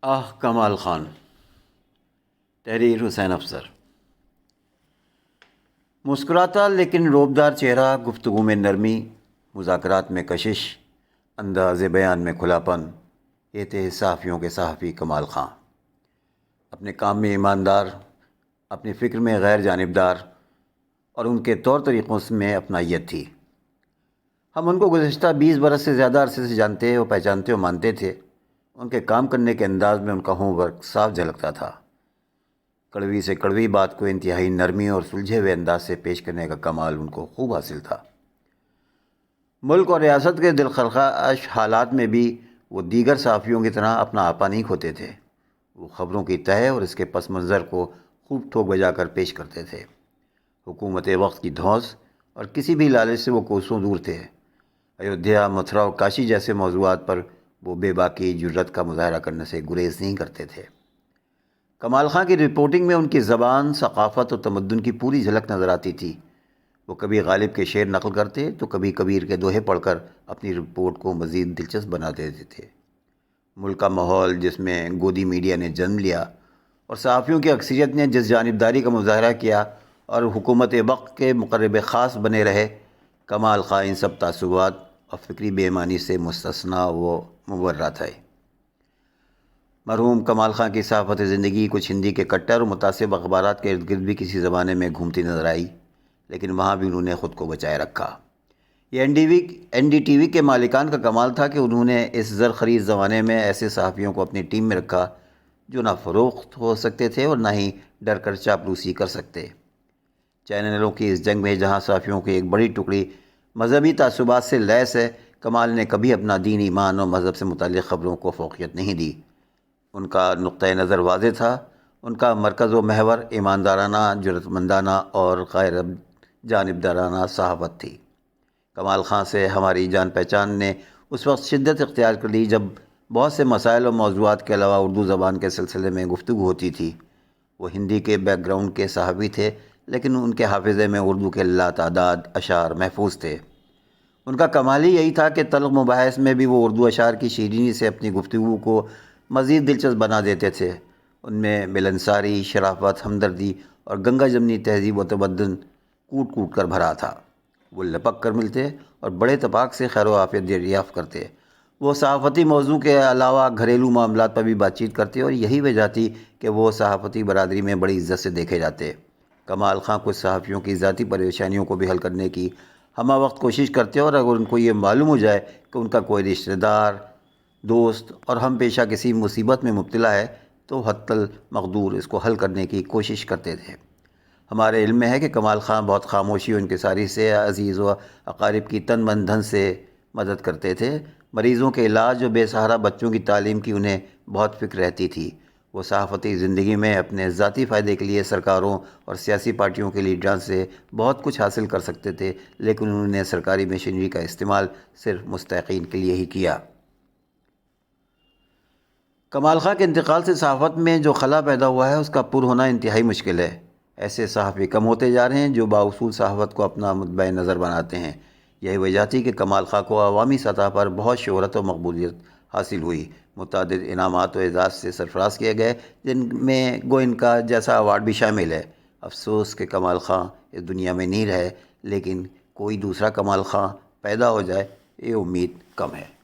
کمال خان، تحریر حسین افسر۔ مسکراتا لیکن روبدار چہرہ، گفتگو میں نرمی، مذاکرات میں کشش، انداز بیان میں کھلاپن، یہ تھے صحافیوں کے صحافی کمال خان۔ اپنے کام میں ایماندار، اپنی فکر میں غیر جانبدار اور ان کے طور طریقوں میں اپنائیت تھی۔ ہم ان کو گزشتہ 20 برس سے زیادہ عرصے سے جانتے اور پہچانتے اور مانتے تھے۔ ان کے کام کرنے کے انداز میں ان کا ہوم ورک صاف جھلکتا تھا۔ کڑوی سے کڑوی بات کو انتہائی نرمی اور سلجھے ہوئے انداز سے پیش کرنے کا کمال ان کو خوب حاصل تھا۔ ملک اور ریاست کے دلخراش حالات میں بھی وہ دیگر صحافیوں کی طرح اپنا آپا نہیں کھوتے تھے۔ وہ خبروں کی تہہ اور اس کے پس منظر کو خوب ٹھوک بجا کر پیش کرتے تھے۔ حکومت وقت کی دھوس اور کسی بھی لالچ سے وہ کوسوں دور تھے۔ ایودھیا، متھرا اور کاشی جیسے موضوعات پر وہ بے باکی جرت کا مظاہرہ کرنے سے گریز نہیں کرتے تھے۔ کمال خان کی رپورٹنگ میں ان کی زبان، ثقافت اور تمدن کی پوری جھلک نظر آتی تھی۔ وہ کبھی غالب کے شعر نقل کرتے تو کبھی کبیر کے دوہے پڑھ کر اپنی رپورٹ کو مزید دلچسپ بنا دیتے تھے۔ ملک کا ماحول جس میں گودی میڈیا نے جنم لیا اور صحافیوں کی اکثریت نے جس جانبداری کا مظاہرہ کیا اور حکومت وقت کے مقرب خاص بنے رہے، کمال خان ان سب تعصبات اور فکری بے ایمانی سے مستثنیٰ و مبرہ تھے۔ مرحوم کمال خان کی صحافت زندگی کچھ ہندی کے کٹر اور متعصب اخبارات کے ارد گرد بھی کسی زمانے میں گھومتی نظر آئی، لیکن وہاں بھی انہوں نے خود کو بچائے رکھا۔ یہ این ڈی ٹی وی کے مالکان کا کمال تھا کہ انہوں نے اس زرخیز زمانے میں ایسے صحافیوں کو اپنی ٹیم میں رکھا جو نہ فروخت ہو سکتے تھے اور نہ ہی ڈر کر چاپلوسی کر سکتے۔ چینلوں کی اس جنگ میں جہاں صحافیوں کی ایک بڑی ٹکڑی مذہبی تعصبات سے لیس ہے، کمال نے کبھی اپنا دین، ایمان اور مذہب سے متعلق خبروں کو فوقیت نہیں دی۔ ان کا نقطۂ نظر واضح تھا۔ ان کا مرکز و محور ایماندارانہ، جرأتمندانہ اور غیر جانبدارانہ صحافت تھی۔ کمال خان سے ہماری جان پہچان نے اس وقت شدت اختیار کر لی جب بہت سے مسائل اور موضوعات کے علاوہ اردو زبان کے سلسلے میں گفتگو ہوتی تھی۔ وہ ہندی کے بیک گراؤنڈ کے صحافی تھے، لیکن ان کے حافظے میں اردو کے لاتعداد اشعار محفوظ تھے۔ ان کا کمال ہی یہی تھا کہ تلخ مباحث میں بھی وہ اردو اشعار کی شیرینی سے اپنی گفتگو کو مزید دلچسپ بنا دیتے تھے۔ ان میں ملنساری، شرافت، ہمدردی اور گنگا جمنی تہذیب و تمدن کوٹ کوٹ کر بھرا تھا۔ وہ لپک کر ملتے اور بڑے اتفاق سے خیر و عافیت دریافت کرتے۔ وہ صحافتی موضوع کے علاوہ گھریلو معاملات پر بھی بات چیت کرتے اور یہی وجہ تھی کہ وہ صحافتی برادری میں بڑی عزت سے دیکھے جاتے۔ کمال خان کچھ صحافیوں کی ذاتی پریشانیوں کو بھی حل کرنے کی ہمہ وقت کوشش کرتے اور اگر ان کو یہ معلوم ہو جائے کہ ان کا کوئی رشتہ دار، دوست اور ہم پیشہ کسی مصیبت میں مبتلا ہے تو حتی المقدور اس کو حل کرنے کی کوشش کرتے تھے۔ ہمارے علم میں ہے کہ کمال خان بہت خاموشی و انکساری سے عزیز و اقارب کی تن من دھن سے مدد کرتے تھے۔ مریضوں کے علاج اور بے سہارا بچوں کی تعلیم کی انہیں بہت فکر رہتی تھی۔ وہ صحافتی زندگی میں اپنے ذاتی فائدے کے لیے سرکاروں اور سیاسی پارٹیوں کے لیڈروں سے بہت کچھ حاصل کر سکتے تھے، لیکن انہوں نے سرکاری مشینری کا استعمال صرف مستحقین کے لیے ہی کیا۔ کمال خان کے انتقال سے صحافت میں جو خلا پیدا ہوا ہے اس کا پر ہونا انتہائی مشکل ہے۔ ایسے صحافی کم ہوتے جا رہے ہیں جو بااصول صحافت کو اپنا متبع نظر بناتے ہیں۔ یہی وجہ تھی کہ کمال خان کو عوامی سطح پر بہت شہرت و مقبولیت حاصل ہوئی۔ متعدد انعامات و اعزاز سے سرفراز کیے گئے، جن میں گو ان کا جیسا ایوارڈ بھی شامل ہے۔ افسوس کہ کمال خان اس دنیا میں نہیں رہے، لیکن کوئی دوسرا کمال خان پیدا ہو جائے یہ امید کم ہے۔